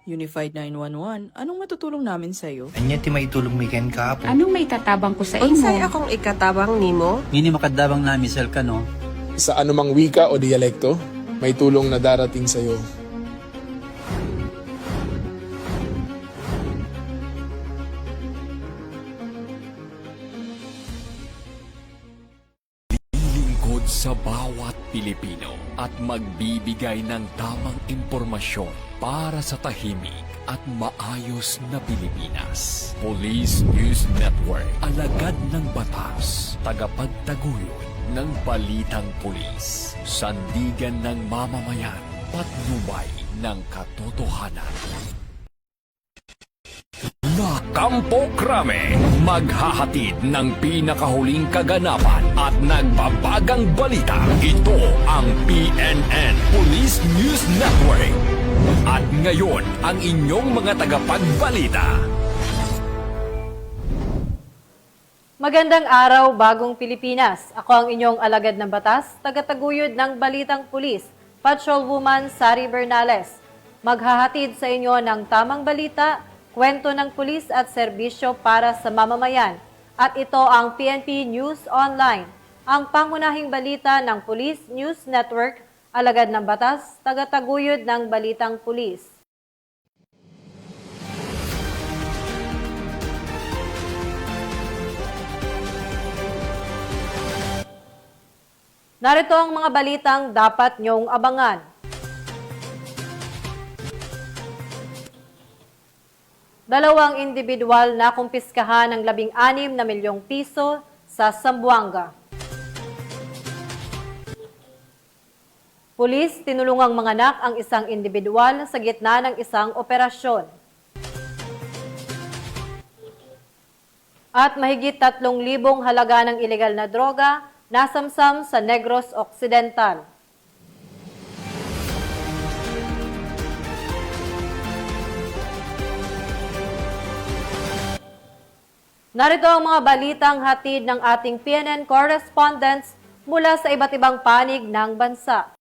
Unified 911, anong matutulong namin sa'yo? Anya ti maitulong mi ken kapo. Anong may tatabang ko sa Unsay imo? akong ikatabang nimo? Ngini makadabang na misel ka no. Sa anumang wika o dialekto, may tulong na darating sa iyo. Lingkod sa bawat Pilipino at magbibigay ng tamang impormasyon para sa tahimik at maayos na Pilipinas. Police News Network, alagad ng batas, tagapagtaguyod ng balitang pulis, sandigan ng mamamayan, patnubay ng katotohanan. La Campo Crame, maghahatid ng pinakahuling kaganapan at nagbabagang balita. Ito ang PNN Police News Network. At ngayon, ang inyong mga tagapagbalita. Magandang araw, bagong Pilipinas. Ako ang inyong alagad ng batas, tagataguyod ng Balitang Pulis, Patrolwoman Sari Bernales. Maghahatid sa inyo ng tamang balita, kwento ng pulis at serbisyo para sa mamamayan. At ito ang PNP News Online, ang pangunahing balita ng Police News Network, alagad ng batas, tagataguyod ng Balitang Pulis. Narito ang mga balitang dapat niyong abangan. Dalawang individual na kumpiskahan ng 16 na milyong piso sa Zamboanga. Pulis tinulungang manganak ang isang individual sa gitna ng isang operasyon. At mahigit 3,000 halaga ng ilegal na droga nasamsam sa Negros Occidental. Narito ang mga balitang hatid ng ating PNN correspondents mula sa iba't ibang panig ng bansa.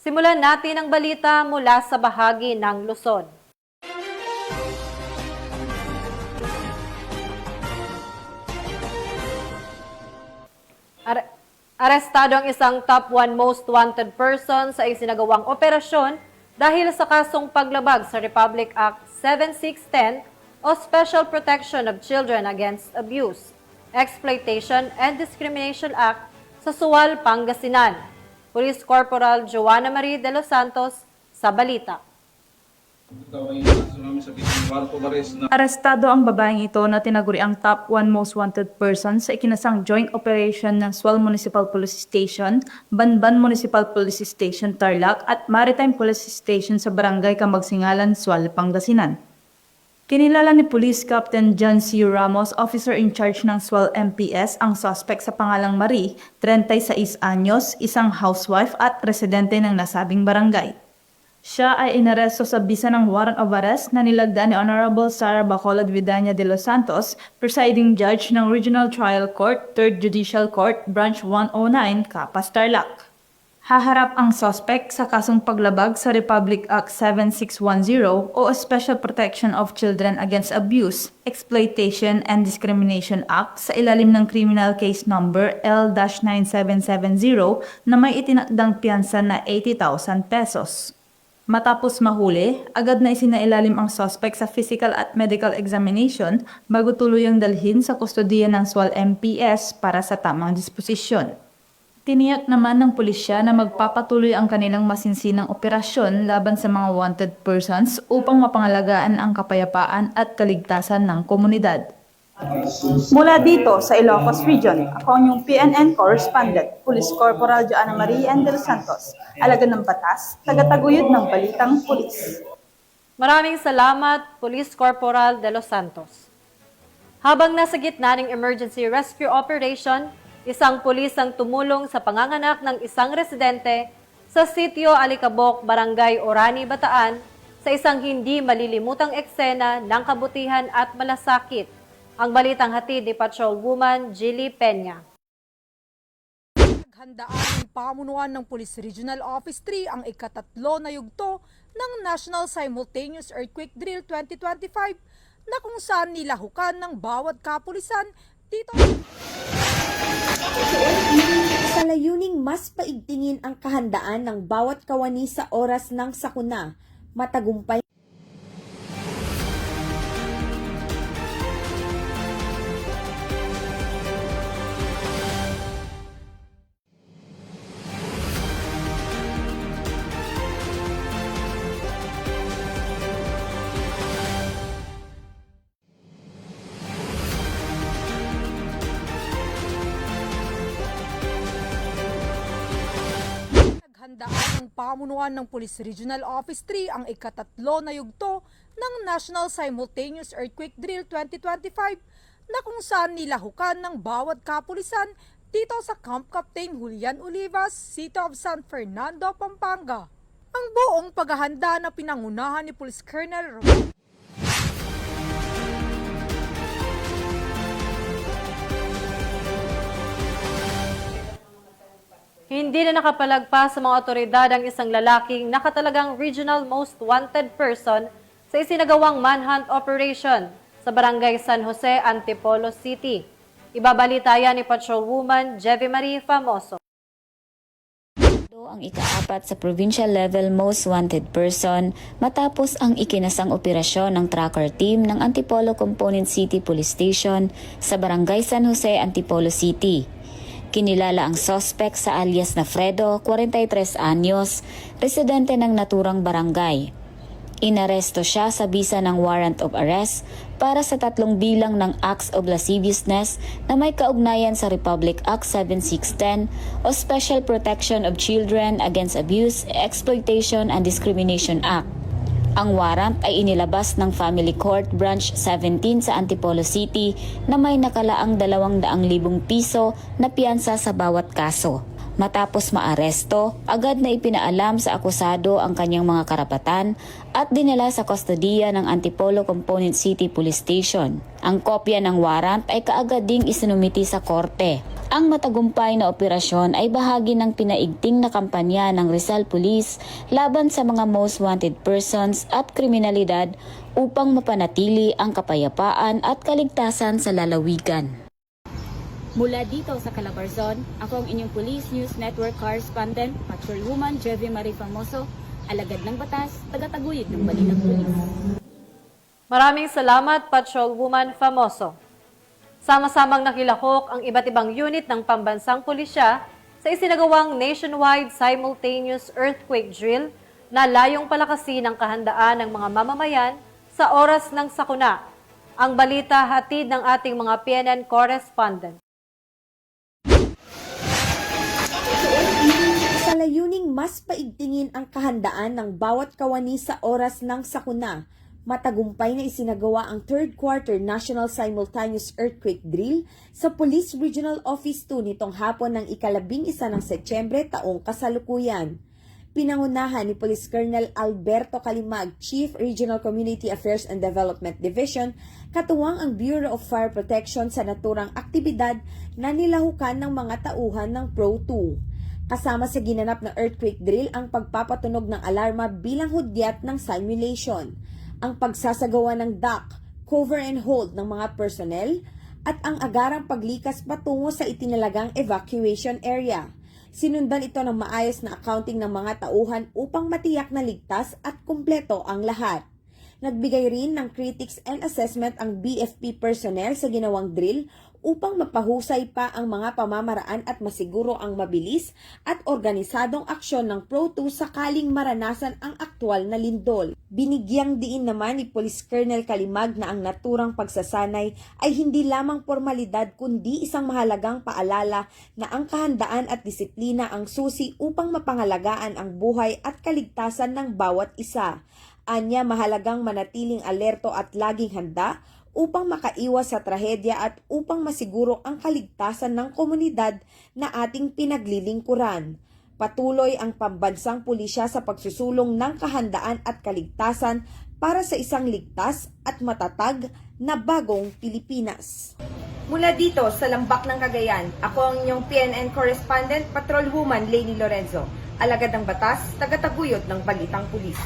Simulan natin ang balita mula sa bahagi ng Luzon. Arestado ang isang top 1 most wanted person sa isinagawang operasyon dahil sa kasong paglabag sa Republic Act 7610 o Special Protection of Children Against Abuse, Exploitation and Discrimination Act sa Sual, Pangasinan. Police Corporal Joanna Marie de los Santos sa balita. Arestado ang babaeng ito na tinaguri ang top 1 most wanted person sa ikinasang joint operation ng Sual Municipal Police Station, Banban Municipal Police Station, Tarlac at Maritime Police Station sa Barangay Kamagsingalan, Sual, Pangasinan. Kinilala ni Police Captain John C. Ramos, officer in charge ng Sual MPS, ang suspect sa pangalang Marie, 36 anyos, isang housewife at residente ng nasabing barangay. Siya ay inaresto sa bisa ng warrant of arrest na nilagda ni Honorable Sara Bacolod Vidania de los Santos, presiding judge ng Regional Trial Court, 3rd Judicial Court, Branch 109, Capas, Tarlac. Haharap ang suspect sa kasong paglabag sa Republic Act 7610 o Special Protection of Children Against Abuse, Exploitation and Discrimination Act sa ilalim ng Criminal Case Number L-9770 na may itinakdang piyansa na 80,000 pesos. Matapos mahuli, agad na isinailalim ang suspect sa physical at medical examination bago tuluyang dalhin sa kustodiya ng Sual MPS para sa tamang disposisyon. Tiniyak naman ng pulisya na magpapatuloy ang kanilang masinsinang operasyon laban sa mga wanted persons upang mapangalagaan ang kapayapaan at kaligtasan ng komunidad. Mula dito sa Ilocos Region, ako ang inyong PNN correspondent, Police Corporal Joanna Marie de los Santos, alagad ng batas, tagataguyod ng Balitang Pulis. Maraming salamat, Police Corporal de los Santos. Habang nasa gitna ng emergency rescue operation, isang pulis ang tumulong sa panganganak ng isang residente sa sitio Alicabok, Barangay Orani, Bataan, sa isang hindi malilimutang eksena ng kabutihan at malasakit. Ang balitang hatid ni Patrolwoman Jilly Peña. Handaan ng pamunuan ng Police Regional Office 3 ang ikatatlo na yugto ng National Simultaneous Earthquake Drill 2025 na kung saan nilahukan ng bawat kapulisan dito. Sa layuning mas paigtingin ang kahandaan ng bawat kawani sa oras ng sakuna, matagumpay Handaan ng pamunuan ng Police Regional Office 3 ang ikatatlo na yugto ng National Simultaneous Earthquake Drill 2025 na kung saan nilahukan ng bawat kapulisan dito sa Camp Captain Julian Olivas, City of San Fernando, Pampanga. Ang buong paghahanda na pinangunahan ni Police Colonel Hindi na nakapalagpas sa mga otoridad ang isang lalaking nakatalagang regional most wanted person sa isinagawang manhunt operation sa Barangay San Jose, Antipolo City. Ibabalita yan ni Patrolwoman Jevie Marie Famoso. Ang ikaapat sa provincial level most wanted person matapos ang ikinasang operasyon ng tracker team ng Antipolo Component City Police Station sa Barangay San Jose, Antipolo City. Kinilala ang suspect sa alias na Fredo, 43 anyos, residente ng naturang barangay. Inaresto siya sa bisa ng warrant of arrest para sa 3 bilang ng acts of lasciviousness na may kaugnayan sa Republic Act 7610 o Special Protection of Children Against Abuse, Exploitation and Discrimination Act. Ang warrant ay inilabas ng Family Court Branch 17 sa Antipolo City na may nakalaang 200,000 piso na piyansa sa bawat kaso. Matapos maaresto, agad na ipinaalam sa akusado ang kanyang mga karapatan at dinala sa kustodiya ng Antipolo Component City Police Station. Ang kopya ng warrant ay kaagad ding isinumiti sa korte. Ang matagumpay na operasyon ay bahagi ng pinaigting na kampanya ng Rizal Police laban sa mga most wanted persons at kriminalidad upang mapanatili ang kapayapaan at kaligtasan sa lalawigan. Mula dito sa Calabarzon, ako ang inyong Police News Network Correspondent, Patrolwoman Jevie Marie Famoso, alagad ng batas, tagataguyod ng balitang pulis. Maraming salamat, Patrolwoman Famoso. Sama-samang nakilahok ang iba't ibang unit ng pambansang pulisya sa isinagawang nationwide simultaneous earthquake drill na layong palakasin ang kahandaan ng mga mamamayan sa oras ng sakuna. Ang balita hatid ng ating mga PNN correspondent. sa layuning mas paigtingin ang kahandaan ng bawat kawani sa oras ng sakuna, matagumpay na isinagawa ang third quarter National Simultaneous Earthquake Drill sa Police Regional Office 2 nitong hapon ng ika-11 ng Setyembre taong kasalukuyan. Pinangunahan ni Police Colonel Alberto Calimag, Chief Regional Community Affairs and Development Division, katuwang ang Bureau of Fire Protection sa naturang aktibidad na nilahukan ng mga tauhan ng Pro 2. Kasama sa ginanap na earthquake drill ang pagpapatunog ng alarma bilang hudyat ng simulation, ang pagsasagawa ng duck, cover and hold ng mga personnel, at ang agarang paglikas patungo sa itinalagang evacuation area. Sinundan ito ng maayos na accounting ng mga tauhan upang matiyak na ligtas at kumpleto ang lahat. Nagbigay rin ng critics and assessment ang BFP personnel sa ginawang drill upang mapahusay pa ang mga pamamaraan at masiguro ang mabilis at organisadong aksyon ng Pro 2 sakaling maranasan ang aktwal na lindol. Binigyang diin naman ni Police Colonel Calimag na ang naturang pagsasanay ay hindi lamang formalidad kundi isang mahalagang paalala na ang kahandaan at disiplina ang susi upang mapangalagaan ang buhay at kaligtasan ng bawat isa. Anya, mahalagang manatiling alerto at laging handa upang makaiwas sa trahedya at upang masiguro ang kaligtasan ng komunidad na ating pinaglilingkuran. Patuloy ang pambansang pulisya sa pagsusulong ng kahandaan at kaligtasan para sa isang ligtas at matatag na bagong Pilipinas. Mula dito sa Lambak ng Cagayan, ako ang inyong PNN correspondent, Patrolwoman Lainey Lorenzo, alagad ng batas, tagataguyod ng Balitang Pulis.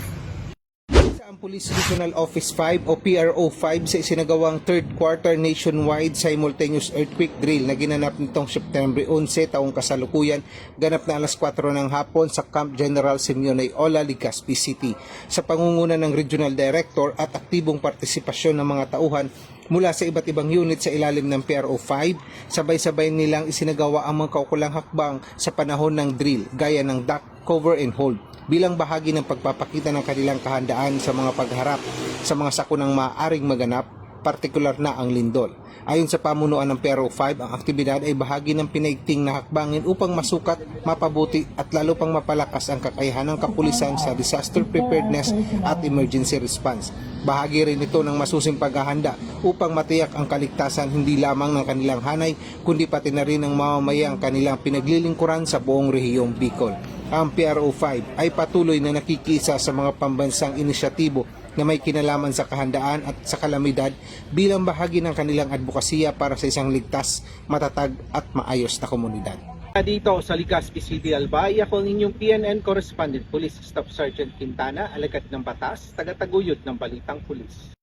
Ang Police Regional Office 5 o PRO 5 sa isinagawang third quarter nationwide simultaneous earthquake drill na ginanap nitong September 11 taong kasalukuyan, ganap na alas 4 ng hapon sa Camp General Simeon Ola, Legazpi City. Sa pangunguna ng Regional Director at aktibong partisipasyon ng mga tauhan mula sa iba't ibang unit sa ilalim ng PRO 5, sabay-sabay nilang isinagawa ang mga kaukulang hakbang sa panahon ng drill, gaya ng duck, cover and hold, bilang bahagi ng pagpapakita ng kanilang kahandaan sa mga pagharap sa mga sakunang maaaring maganap, partikular na ang lindol. Ayon sa pamunuan ng PRO 5, ang aktibidad ay bahagi ng pinaigting na hakbangin upang masukat, mapabuti at lalo pang mapalakas ang kakayahan ng kapulisan sa disaster preparedness at emergency response. Bahagi rin ito ng masusing paghahanda upang matiyak ang kaligtasan hindi lamang ng kanilang hanay, kundi pati na rin ng mamamayang kanilang pinaglilingkuran sa buong rehiyong Bicol. Ang PRO 5 ay patuloy na nakikisa sa mga pambansang inisyatibo na may kinalaman sa kahandaan at sa kalamidad bilang bahagi ng kanilang advokasya para sa isang ligtas, matatag at maayos na komunidad. Dito sa Legazpi City, Albay, ako ang inyong PNN Correspondent Police Staff Sergeant Quintana, alagad ng batas, tagataguyod ng Balitang Pulis.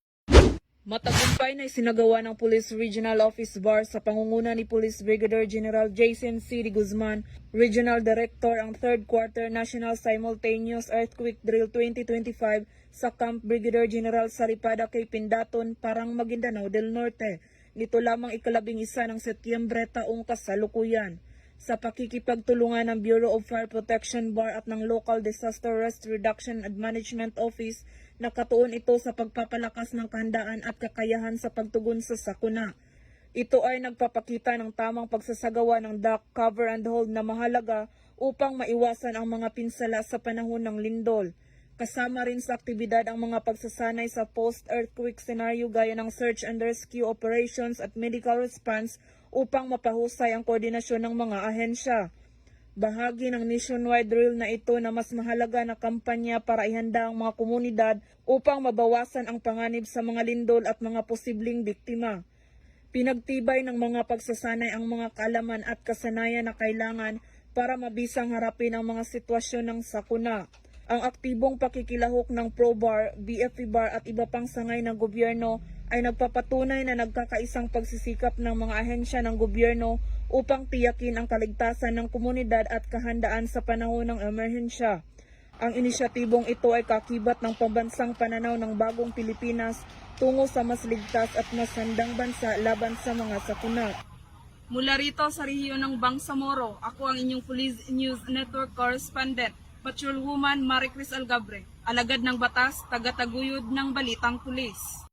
Matagumpay na isinagawa ng Police Regional Office Bar sa pangunguna ni Police Brigadier General Jason C. Guzman, Regional Director, ang third quarter National Simultaneous Earthquake Drill 2025 sa Camp Brigadier General Saripada kay Pindaton, Parang Maguindanao del Norte. Nito lamang ika-11 ng Setyembre taong kasalukuyan. Sa pakikipagtulungan ng Bureau of Fire Protection Bar at ng Local Disaster Risk Reduction and Management Office, nakatuon ito sa pagpapalakas ng kahandaan at kakayahan sa pagtugon sa sakuna. Ito ay nagpapakita ng tamang pagsasagawa ng duck, cover and hold na mahalaga upang maiwasan ang mga pinsala sa panahon ng lindol. Kasama rin sa aktibidad ang mga pagsasanay sa post-earthquake scenario gaya ng search and rescue operations at medical response upang mapahusay ang koordinasyon ng mga ahensya. Bahagi ng nationwide drill na ito na mas mahalaga na kampanya para ihanda ang mga komunidad upang mabawasan ang panganib sa mga lindol at mga posibleng biktima. Pinagtibay ng mga pagsasanay ang mga kaalaman at kasanayan na kailangan para mabisang harapin ang mga sitwasyon ng sakuna. Ang aktibong pakikilahok ng ProBar, BFP Bar at iba pang sangay ng gobyerno ay nagpapatunay na nagkakaisang pagsisikap ng mga ahensya ng gobyerno upang tiyakin ang kaligtasan ng komunidad at kahandaan sa panahon ng emerhensya. Ang inisyatibong ito ay kakibat ng pambansang pananaw ng bagong Pilipinas tungo sa mas ligtas at mas handang bansa laban sa mga sakuna. Mula rito sa rehiyon ng Bangsamoro, ako ang inyong Police News Network Correspondent, Patrolwoman Maricris Algabre, alagad ng batas, tagataguyod ng Balitang Pulis.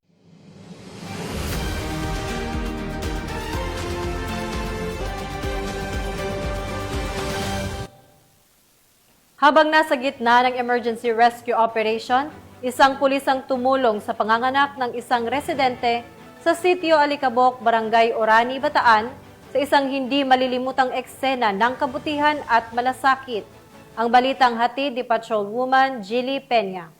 Habang nasa gitna ng emergency rescue operation, isang pulis ang tumulong sa panganganak ng isang residente sa Sitio Alicabok, Barangay Orani, Bataan, sa isang hindi malilimutang eksena ng kabutihan at malasakit. Ang balitang hatid ni Patrolwoman Jilly Peña.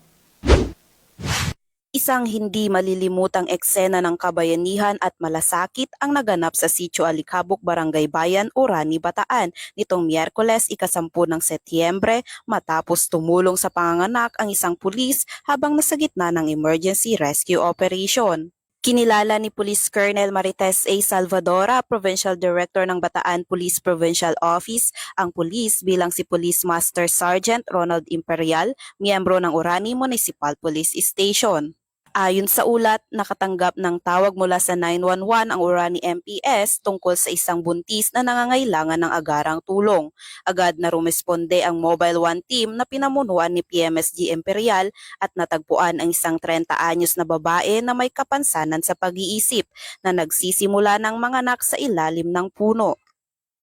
Isang hindi malilimutang eksena ng kabayanihan at malasakit ang naganap sa Sitio Alicabok, Barangay Bayan, Orani, Bataan nitong Miyerkules, ika-10 ng Setyembre matapos tumulong sa panganganak ang isang pulis habang nasa gitna ng emergency rescue operation. Kinilala ni Police Colonel Marites A. Salvadora, Provincial Director ng Bataan Police Provincial Office, ang pulis bilang si Police Master Sergeant Ronald Imperial, miyembro ng Orani Municipal Police Station. Ayon sa ulat, nakatanggap ng tawag mula sa 911 ang Orani MPS tungkol sa isang buntis na nangangailangan ng agarang tulong. Agad na rumesponde ang Mobile 1 team na pinamunuan ni PMSG Imperial at natagpuan ang isang 30 anyos na babae na may kapansanan sa pag-iisip na nagsisimula ng manganak sa ilalim ng puno.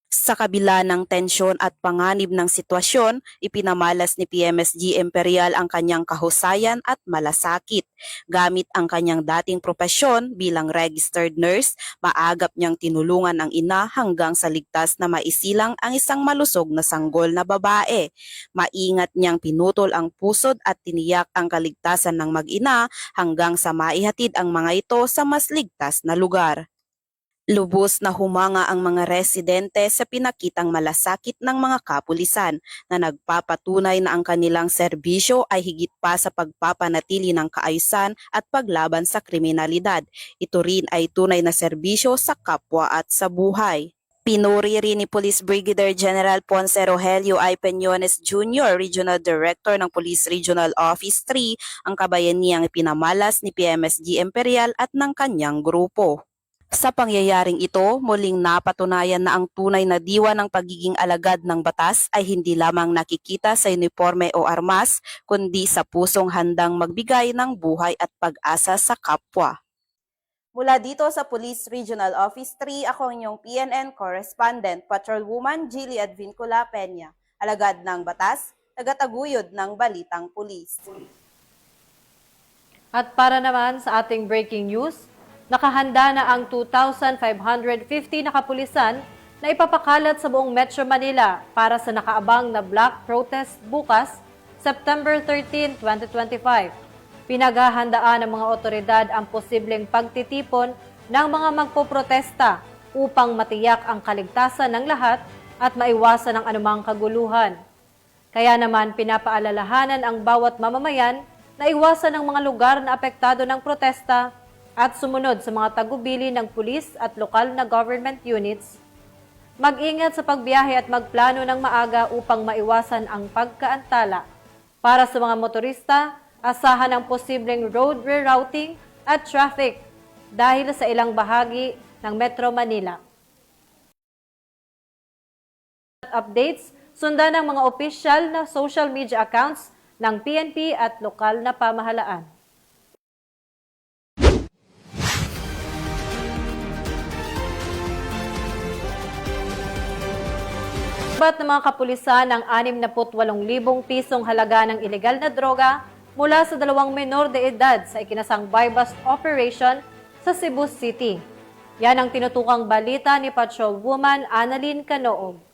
Sa kabila ng tensyon at panganib ng sitwasyon, ipinamalas ni PMSG Imperial ang kanyang kahusayan at malasakit. Gamit ang kanyang dating propesyon bilang registered nurse, maagap niyang tinulungan ang ina hanggang sa ligtas na maisilang ang isang malusog na sanggol na babae. Maingat niyang pinutol ang pusod at tiniyak ang kaligtasan ng mag-ina hanggang sa maihatid ang mga ito sa mas ligtas na lugar. Lubos na humanga ang mga residente sa pinakitang malasakit ng mga kapulisan na nagpapatunay na ang kanilang serbisyo ay higit pa sa pagpapanatili ng kaayusan at paglaban sa kriminalidad. Ito rin ay tunay na serbisyo sa kapwa at sa buhay. Pinuri rin ni Police Brigadier General Ponce Rogelio I. Peñones Jr., Regional Director ng Police Regional Office 3, ang kabayanihang ipinamalas ni PMSG Imperial at ng kanyang grupo. Sa pangyayaring ito, muling napatunayan na ang tunay na diwa ng pagiging alagad ng batas ay hindi lamang nakikita sa uniforme o armas, kundi sa pusong handang magbigay ng buhay at pag-asa sa kapwa. Mula dito sa Police Regional Office 3, ako ang inyong PNN Correspondent, Patrolwoman Jilly Advincula Peña, alagad ng batas, tagataguyod ng Balitang Pulis. At para naman sa ating breaking news, nakahanda na ang 2,550 na kapulisan na ipapakalat sa buong Metro Manila para sa nakaabang na Black Protest bukas, September 13, 2025. Pinaghahandaan ng mga otoridad ang posibleng pagtitipon ng mga magpoprotesta upang matiyak ang kaligtasan ng lahat at maiwasan ang anumang kaguluhan. Kaya naman pinapaalalahanan ang bawat mamamayan na iwasan ang mga lugar na apektado ng protesta at sumunod sa mga tagubili ng pulis at lokal na government units, mag-ingat sa pagbiyahe at magplano ng maaga upang maiwasan ang pagkaantala. Para sa mga motorista, asahan ang posibleng road rerouting at traffic dahil sa ilang bahagi ng Metro Manila. Updates, sundan ng mga opisyal na social media accounts ng PNP at lokal na pamahalaan. Sabat ng mga kapulisan ng 68,000 pisong halaga ng ilegal na droga mula sa 2 menor de edad sa ikinasang buy-bust operation sa Cebu City. Yan ang tinutukang balita ni Patrolwoman Annalyn Canoog.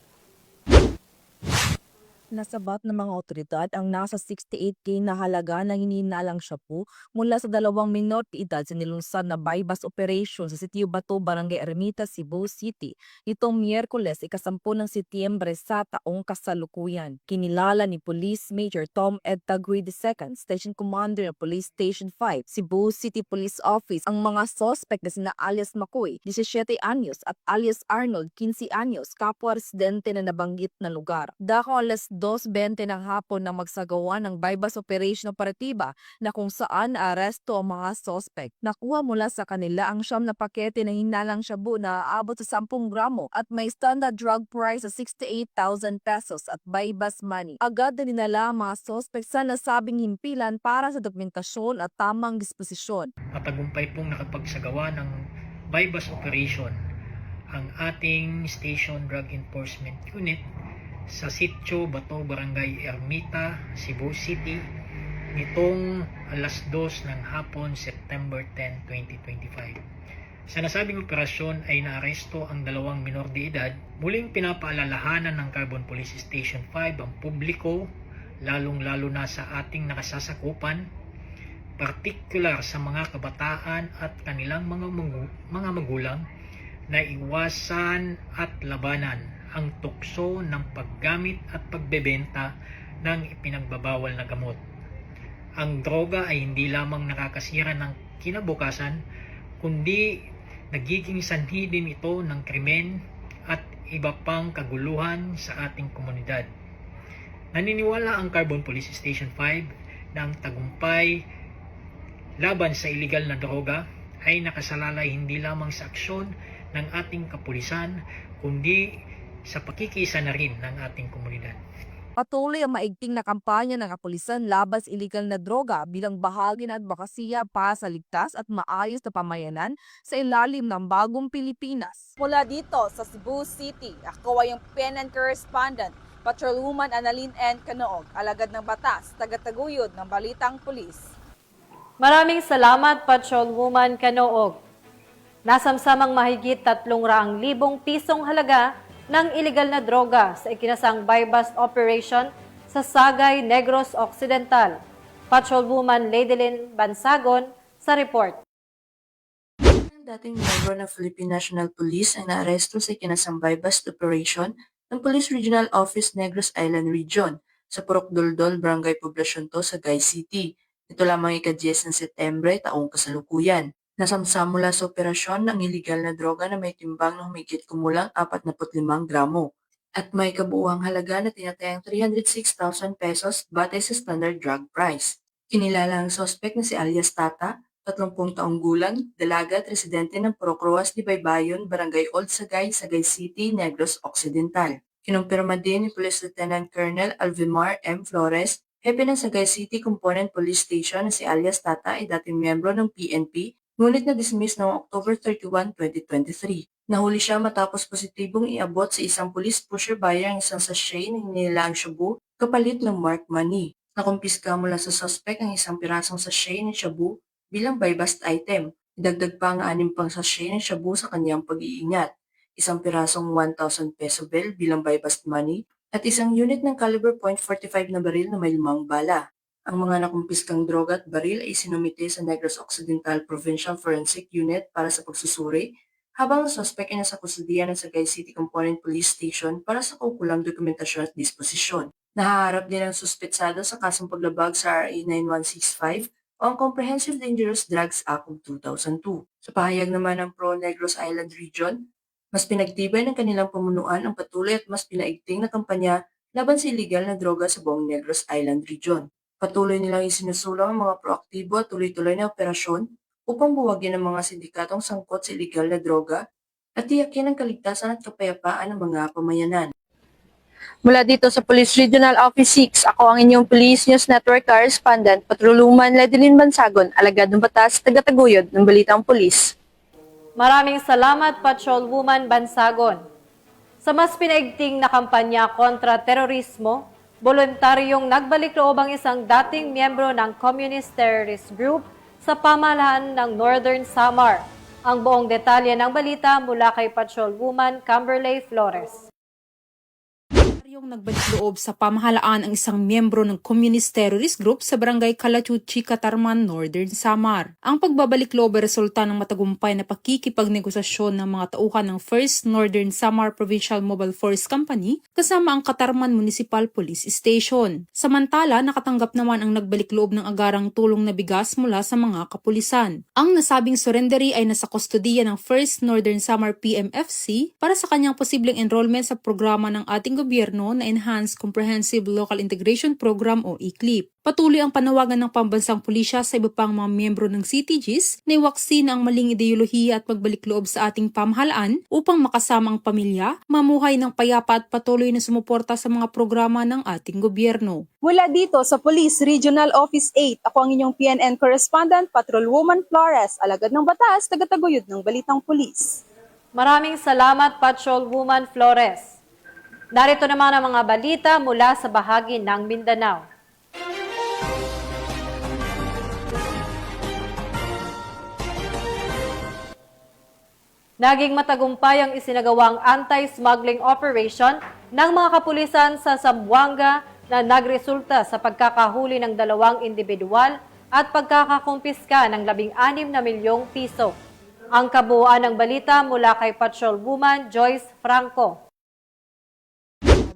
Nasabat ng mga otoridad ang nasa 68K na halaga ng hinihinalang shabu mula sa 2 minor de edad sa nilunsad na buy-bust operation sa Sitio Bato, Barangay Ermita, Cebu City itong Miyerkules, 10 ng Setyembre sa taong kasalukuyan. Kinilala ni Police Major Tom Ed Tagui II, Station Commander ng Police Station 5, Cebu City Police Office, ang mga suspect na sina alias Makoy, 17 anyos at alias Arnold, 15 anyos, kapwa residente na nabanggit na lugar. Dako alas 2:20 ng hapon na magsagawa ng buy-bust operation operatiba na kung saan aresto ang mga suspect. Nakuha mula sa kanila ang 9 na pakete ng hinalang shabu na aabot sa 10 gramo at may standard drug price sa 68,000 pesos at buy-bust money. Agad na dinala ang mga suspect sa nasabing himpilan para sa dokumentasyon at tamang disposisyon. Matagumpay pong nakapagsagawa ng buy-bust operation ang ating Station Drug Enforcement Unit sa Sitio Bato, Barangay Ermita, Cebu City nitong alas 2 ng hapon, September 10, 2025. Sa nasabing operasyon ay naaresto ang 2 minor de edad. Muling pinapaalalahanan ng Carbon Police Station 5 ang publiko, lalong-lalo na sa ating nakasasakupan, partikular sa mga kabataan at kanilang mga magulang, na iwasan at labanan ang tukso ng paggamit at pagbebenta ng ipinagbabawal na gamot. Ang droga ay hindi lamang nakakasira ng kinabukasan, kundi nagiging sanhi din ito ng krimen at iba pang kaguluhan sa ating komunidad. Naniniwala ang Carbon Police Station 5 na ang tagumpay laban sa iligal na droga ay nakasalalay hindi lamang sa aksyon ng ating kapulisan, kundi sa pakikisa na rin ng ating komunidad. Patuloy ang maigting na kampanya ng kapulisan laban sa illegal na droga bilang bahagi ng advokasya para sa ligtas at maayos na pamayanan sa ilalim ng bagong Pilipinas. Mula dito sa Cebu City, ako ay yung PNN correspondent, Patrolwoman Annalyn N. Canoog, alagad ng batas, tagataguyod ng Balitang Pulis. Maraming salamat, Patrolwoman Canoog. Nasamsamang mahigit 300,000 pisong halaga ng iligal na droga sa ikinasang buy-bust operation sa Sagay, Negros Occidental. Patrolwoman Ladylin Bansagon sa report. Ang dating miyembro ng Philippine National Police ay naaresto sa ikinasang buy-bust operation ng Police Regional Office Negros Island Region sa Purok Duldol, Barangay Poblacion 2, Sagay City. Ito lamang ika-10 ng Setyembre taong kasalukuyan. Nasamsam mula sa operasyon ng iligal na droga na may timbang ng humigit kumulang 45 gramo at may kabuuang halaga na tinatayang 306,000 pesos batay sa standard drug price. Kinilala ang sospek na si alias Tata, 30 taong gulang, dalaga at residente ng Purok Roas de Baybayon, Barangay Old Sagay, Sagay City, Negros Occidental. Kinumpirma din ni Police Lieutenant Colonel Alvimar M. Flores, hepe ng Sagay City Component Police Station na si alias Tata ay dating miyembro ng PNP, ngunit na-dismiss noong October 31, 2023. Nahuli siya matapos positibong iabot sa isang police pusher buyer ang isang sachet na hinilaang shabu kapalit ng marked money. Nakumpiska mula sa suspect ang isang pirasong sachet ng shabu bilang buy-bust item. Idagdag pa ang 6 pang sachet ng shabu sa kanyang pag-iingat. Isang pirasong 1,000 peso bill bilang buy-bust money at isang unit ng caliber .45 na baril na may 5 bala. Ang mga nakumpiskang droga at baril ay sinumite sa Negros Occidental Provincial Forensic Unit para sa pagsusuri, habang ang suspect ay nasa kustudiya ng Sagay City Component Police Station para sa kaukulang dokumentasyon at disposisyon. Nahaharap din ang suspetsado sa kasong paglabag sa RA 9165 o ang Comprehensive Dangerous Drugs Act of 2002. Sa pahayag naman ng Pro-Negros Island Region, mas pinagtibay ng kanilang pamunuan ang patuloy at mas pinaigting na kampanya laban sa iligal na droga sa buong Negros Island Region. Patuloy nilang isinusulong ang mga proaktibo at tuloy-tuloy na operasyon upang buwagin ang mga sindikatong sangkot sa iligal na droga at tiyakin ang kaligtasan at kapayapaan ng mga pamayanan. Mula dito sa Police Regional Office 6, ako ang inyong Police News Network Correspondent, Patrolwoman Ladylin Bansagon, alagad ng batas, tagataguyod ng Balitang Pulis. Maraming salamat, Patrolwoman Bansagon. Sa mas pinaigting na kampanya kontra terorismo, voluntaryong nagbalik loob ang isang dating miyembro ng Communist Terrorist Group sa pamahalaan ng Northern Samar. Ang buong detalye ng balita mula kay Patrolwoman Camberley Flores. Yung nagbalik loob sa pamahalaan ang isang miyembro ng Communist Terrorist Group sa Barangay Kalachuchi, Katarman, Northern Samar. Ang pagbabalik loob ay resulta ng matagumpay na pakikipagnegosasyon ng mga tauhan ng 1st Northern Samar Provincial Mobile Force Company kasama ang Katarman Municipal Police Station. Samantala, nakatanggap naman ang nagbalik loob ng agarang tulong na bigas mula sa mga kapulisan. Ang nasabing surrendery ay nasa kustodiya ng 1st Northern Samar PMFC para sa kanyang posibleng enrollment sa programa ng ating gobyerno na Enhanced Comprehensive Local Integration Program o ECLIP. Patuloy ang panawagan ng pambansang pulisya sa iba pang mga miyembro ng CTGs na iwaksin ang maling ideolohiya at magbalik loob sa ating pamahalaan upang makasama ang pamilya, mamuhay ng payapa at patuloy na sumuporta sa mga programa ng ating gobyerno. Mula dito sa Police Regional Office 8, ako ang inyong PNN Correspondent, Patrolwoman Flores, alagad ng batas, tagataguyod ng Balitang Pulis. Maraming salamat, Patrolwoman Flores. Narito naman ang mga balita mula sa bahagi ng Mindanao. Naging matagumpay ang isinagawang anti-smuggling operation ng mga kapulisan sa Zamboanga na nagresulta sa pagkakahuli ng 2 individual at pagkakakumpiska ng 16 na milyong piso. Ang kabuuan ng balita mula kay Patrolwoman Joyce Franco.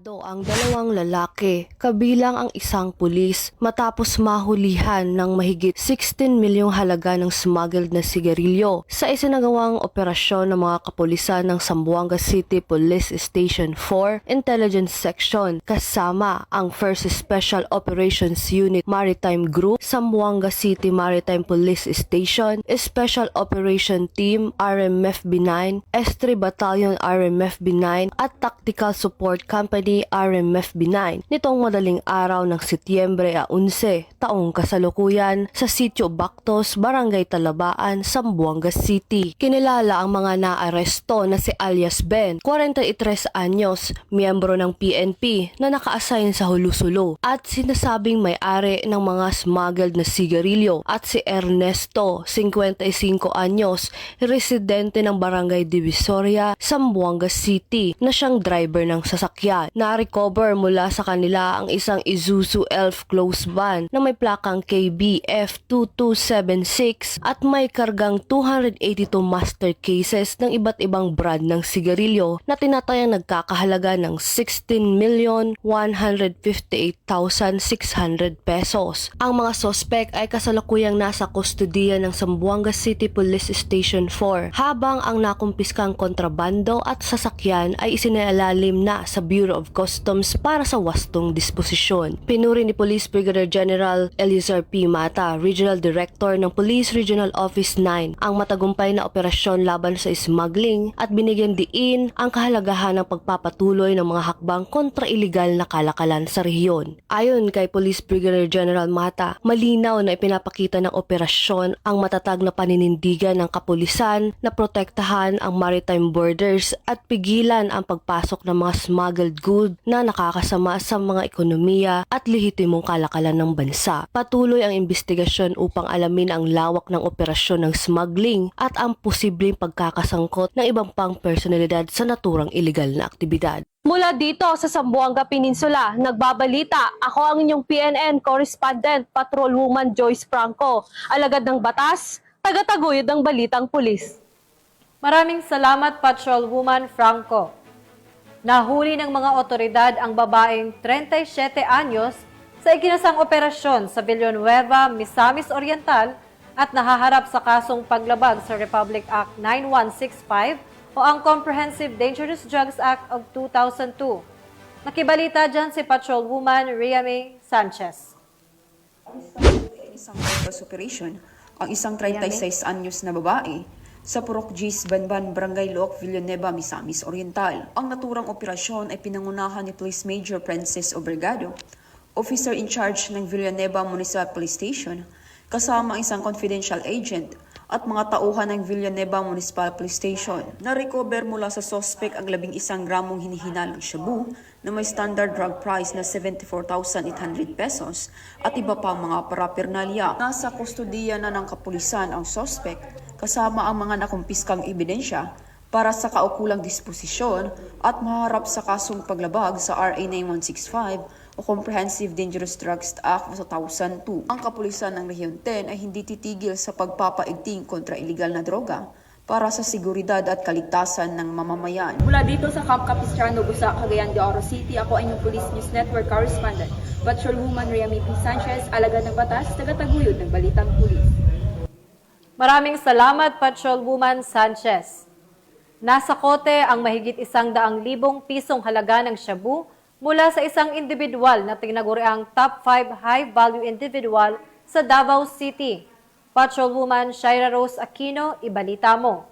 Ang 2 lalaki, kabilang ang isang pulis, matapos mahulihan ng mahigit 16 milyong halaga ng smuggled na sigarilyo sa isinagawang operasyon ng mga kapulisan ng Zamboanga City Police Station 4 Intelligence Section kasama ang 1st Special Operations Unit Maritime Group, Zamboanga City Maritime Police Station, Special Operation Team RMFB 9, S3 Battalion RMFB 9 at Tactical Support Company ni RMFB9 nitong madaling araw ng Setyembre 11, taong kasalukuyan sa Sitio Bactos, Barangay Talabaan, Zamboanga City. Kinilala ang mga naaresto na si alias Ben, 43 anyos, miyembro ng PNP na naka-assign sa Hulusulo at sinasabing may-ari ng mga smuggled na sigarilyo, at si Ernesto, 55 anyos, residente ng Barangay Divisoria, Zamboanga City, na siyang driver ng sasakyan. Na-recover mula sa kanila ang isang Isuzu Elf close van na may plakang KBF 2276 at may kargang 282 master cases ng iba't ibang brand ng sigarilyo na tinatayang nagkakahalaga ng 16,158,600 pesos. Ang mga sospek ay kasalukuyang nasa kustudiya ng Zamboanga City Police Station 4, habang ang nakumpiskang kontrabando at sasakyan ay isinalalim na sa Bureau of Customs para sa wastong disposisyon. Pinuri ni Police Brigadier General Eliezer P. Mata, Regional Director ng Police Regional Office 9, ang matagumpay na operasyon laban sa smuggling at binigyan diin ang kahalagahan ng pagpapatuloy ng mga hakbang kontra iligal na kalakalan sa rehiyon. Ayon kay Police Brigadier General Mata, malinaw na ipinapakita ng operasyon ang matatag na paninindigan ng kapulisan na protektahan ang maritime borders at pigilan ang pagpasok ng mga smuggled goods na nakakasama sa mga ekonomiya at lehitimong kalakalan ng bansa. Patuloy ang investigasyon upang alamin ang lawak ng operasyon ng smuggling at ang posibleng pagkakasangkot ng ibang pang personalidad sa naturang iligal na aktibidad. Mula dito sa Zamboanga Peninsula, nagbabalita ako ang inyong PNN correspondent, Patrolwoman Joyce Franco, alagad ng batas, tagataguyod ng balitang pulis. Maraming salamat, Patrolwoman Franco. Nahuli ng mga otoridad ang babaeng 37 anyos sa ikinasang operasyon sa Villanueva, Misamis Oriental at nahaharap sa kasong paglabag sa Republic Act 9165 o ang Comprehensive Dangerous Drugs Act of 2002. Nakibalita dyan si Patrolwoman Rhea May Sanchez. Isang bypass operation, ang isang 36 anyos na babae sa Purok Gis, Banban, Barangay Loc, Villanueva, Misamis Oriental. Ang naturang operasyon ay pinangunahan ni Police Major Francis Obregado, officer in charge ng Villanueva Municipal Police Station, kasama ang isang confidential agent at mga tauhan ng Villanueva Municipal Police Station. Na-recover mula sa suspect ang 11 gramong hinihinalang shabu na may standard drug price na 74,800 pesos at iba pang mga paraphernalia. Nasa kustudiya na ng kapulisan ang suspect kasama ang mga nakumpiskang ebidensya para sa kaukulang disposisyon at maharap sa kasong paglabag sa RA 9165 o Comprehensive Dangerous Drugs Act of 2002. Ang kapulisan ng Rehiyon 10 ay hindi titigil sa pagpapaigting kontra iligal na droga para sa seguridad at kaligtasan ng mamamayan. Mula dito sa Camp Capistrano, Busa, Cagayan de Oro City, ako ay ng Police News Network correspondent, Patrolwoman Rhea May Sanchez, alagad ng batas, tagataguyod ng balitang pulis. Maraming salamat, Patrolwoman Sanchez. Nasa kote ang mahigit 100,000 pisong halaga ng shabu mula sa isang individual na tinaguriang top 5 high-value individual sa Davao City. Patrolwoman Shaira Rose Aquino, ibalita mo.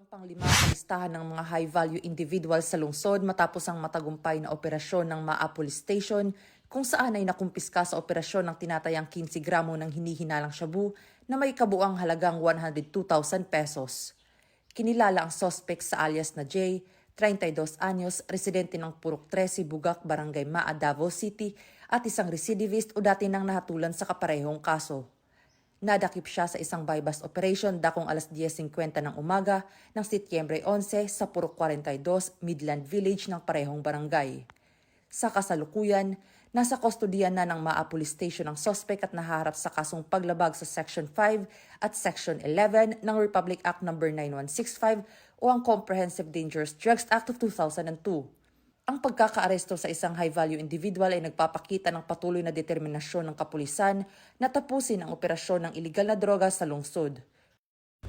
Panglima sa listahan ng mga high-value individual sa lungsod matapos ang matagumpay na operasyon ng MAA Police Station kung saan ay nakumpiska sa operasyon ng tinatayang 15 gramo ng hinihinalang shabu na may kabuang halagang 102,000 pesos. Kinilala ang suspect sa alias na J, 32 anyos, residente ng Purok 13, Bugak, Barangay Maa, Davao City at isang recidivist o dati nang nahatulan sa kaparehong kaso. Nadakip siya sa isang buy-bust operation dakong alas 10:50 ng umaga ng Setyembre 11 sa Purok 42, Midland Village ng parehong barangay. Sa kasalukuyan, nasa kustodiya na ng MAA Police Station ang suspect at naharap sa kasong paglabag sa Section 5 at Section 11 ng Republic Act No. 9165 o ang Comprehensive Dangerous Drugs Act of 2002. Ang pagkakaaresto sa isang high-value individual ay nagpapakita ng patuloy na determinasyon ng kapulisan na tapusin ang operasyon ng iligal na droga sa lungsod.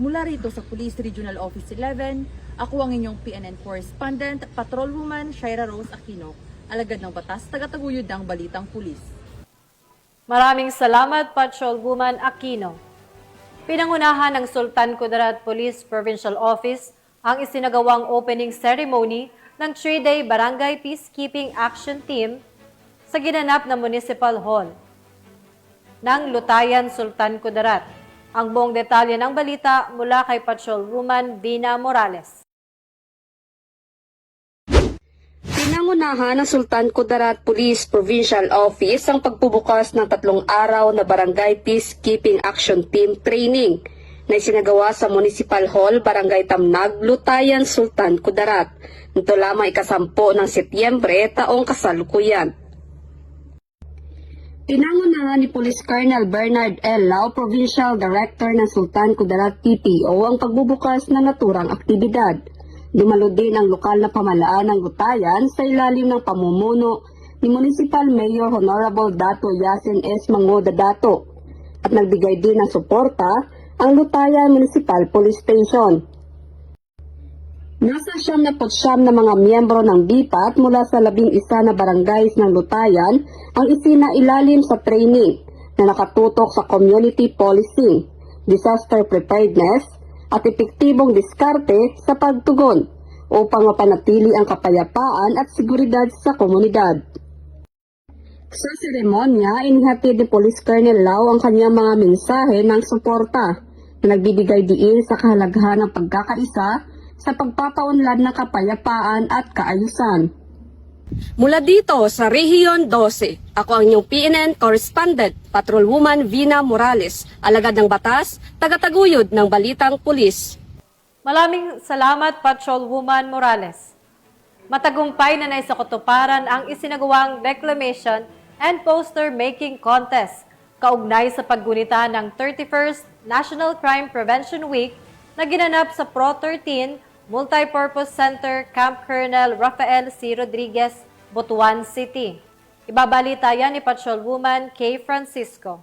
Mula rito sa Police Regional Office 11, ako ang inyong PNN correspondent, Patrolwoman Shaira Rose Aquino, alagad ng batas, tagataguyod ng balitang pulis. Maraming salamat, Patrolwoman Aquino. Pinangunahan ng Sultan Kudarat Police Provincial Office ang isinagawang opening ceremony ng 3-day Barangay Peacekeeping Action Team sa ginanap na Municipal Hall ng Lutayan, Sultan Kudarat. Ang buong detalye ng balita mula kay Patrolwoman Dina Morales. Pinangunahan ng Sultan Kudarat Police Provincial Office ang pagbubukas ng 3 araw na Barangay Peacekeeping Action Team Training na isinagawa sa Municipal Hall, Barangay Tamnag, Lutayan, Sultan Kudarat. Ito lamang ikasampo ng Setyembre taong kasalukuyan. Pinangunahan ni Police Colonel Bernard L. Lau, Provincial Director ng Sultan Kudarat PTO, ang pagbubukas ng naturang aktibidad. Dumalo din ang lokal na pamalaan ng Lutayan sa ilalim ng pamumuno ni Municipal Mayor Honorable Dato Yasin S. Mangoda Dato at nagbigay din ng suporta ang Lutayan Municipal Police Station. Nasa 79 na mga miyembro ng BIPAT mula sa 11 na barangays ng Lutayan ang isinailalim sa training na nakatutok sa community policing, disaster preparedness at epektibong diskarte sa pagtugon upang mapanatili ang kapayapaan at seguridad sa komunidad. Sa seremonya, inihatid ni Police Colonel Lau ang kanyang mga mensahe ng suporta na nagbibigay diin sa kahalagahan ng pagkakaisa sa pagpapaunlad ng kapayapaan at kaayusan. Mula dito sa Region 12, ako ang inyong PNN Correspondent, Patrolwoman Vina Morales, alagad ng batas, tagataguyod ng Balitang Pulis. Maraming salamat, Patrolwoman Morales. Matagumpay na naisakutuparan ang isinagawang Declamation and Poster Making Contest kaugnay sa paggunita ng 31st National Crime Prevention Week na ginanap sa Pro 13 Multipurpose Center, Camp Colonel Rafael C. Rodriguez, Butuan City. Ibabalita yan ni Patrolwoman K. Francisco.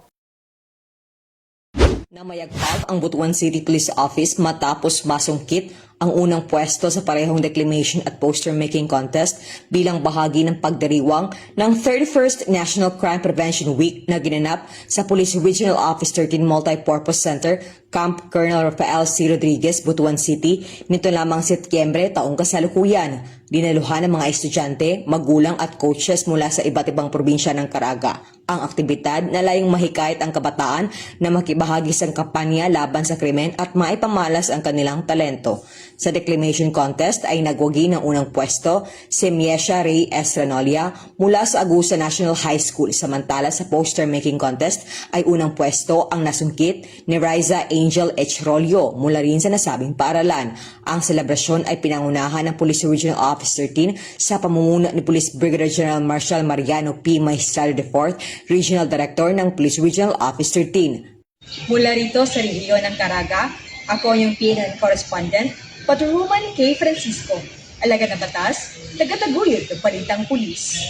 Namayagpag ang Butuan City Police Office matapos masungkit ang unang pwesto sa parehong declamation at poster making contest bilang bahagi ng pagdiriwang ng 31st National Crime Prevention Week na ginanap sa Police Regional Office 13 Multipurpose Center, Camp Colonel Rafael C. Rodriguez, Butuan City, nito lamang Setyembre taong kasalukuyan. Dinaluhan ng mga estudyante, magulang at coaches mula sa iba't ibang probinsya ng Caraga. Ang aktibidad na layong mahikayat ang kabataan na makibahagi sa kampanya laban sa krimen at maipamalas ang kanilang talento. Sa declamation contest ay nagwagi ng unang pwesto si Miesha Ray Estranolia mula sa Agusa National High School, samantala sa poster making contest ay unang pwesto ang nasungkit ni Riza Angel H. Rolio mula rin sa nasabing paaralan. Ang selebrasyon ay pinangunahan ng Police Regional Office 13 sa pamumuno ni Police Brigadier General Marshal Mariano P. Maestrado IV, Regional Director ng Police Regional Office 13. Mula rito sa rehiyon ng Caraga, ako yung PNN Correspondent, Patrolwoman K. Francisco, alagad ng batas, tagataguyod ng Balitang Pulis.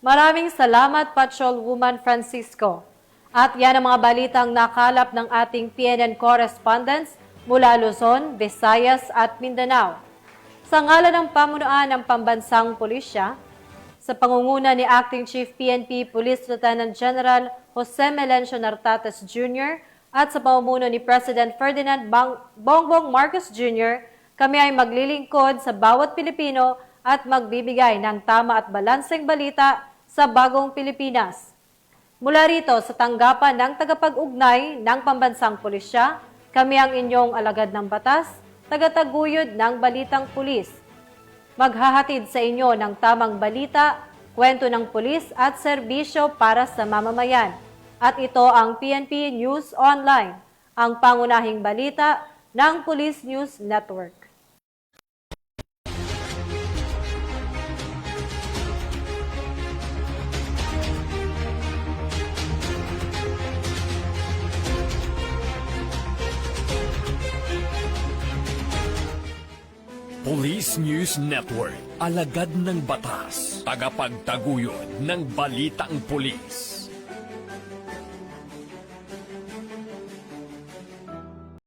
Maraming salamat, Patrolwoman Francisco. At yan ang mga balitang nakalap ng ating PNN correspondents mula Luzon, Visayas at Mindanao. Sa ngalan ng pamunuan ng Pambansang Pulisya, sa pangunguna ni Acting Chief PNP Police Lieutenant General Jose Melencio Nartates Jr. at sa pamumuno ni President Ferdinand Bongbong Marcos Jr., kami ay maglilingkod sa bawat Pilipino at magbibigay ng tama at balanseng balita sa bagong Pilipinas. Mula rito sa tanggapan ng tagapag-ugnay ng Pambansang Pulisya, kami ang inyong alagad ng batas, tagataguyod ng Balitang Pulis. Maghahatid sa inyo ng tamang balita, kwento ng pulis at serbisyo para sa mamamayan. At ito ang PNP News Online, ang pangunahing balita ng Police News Network. Police News Network, alagad ng batas, tagapagtaguyod ng balitang pulis.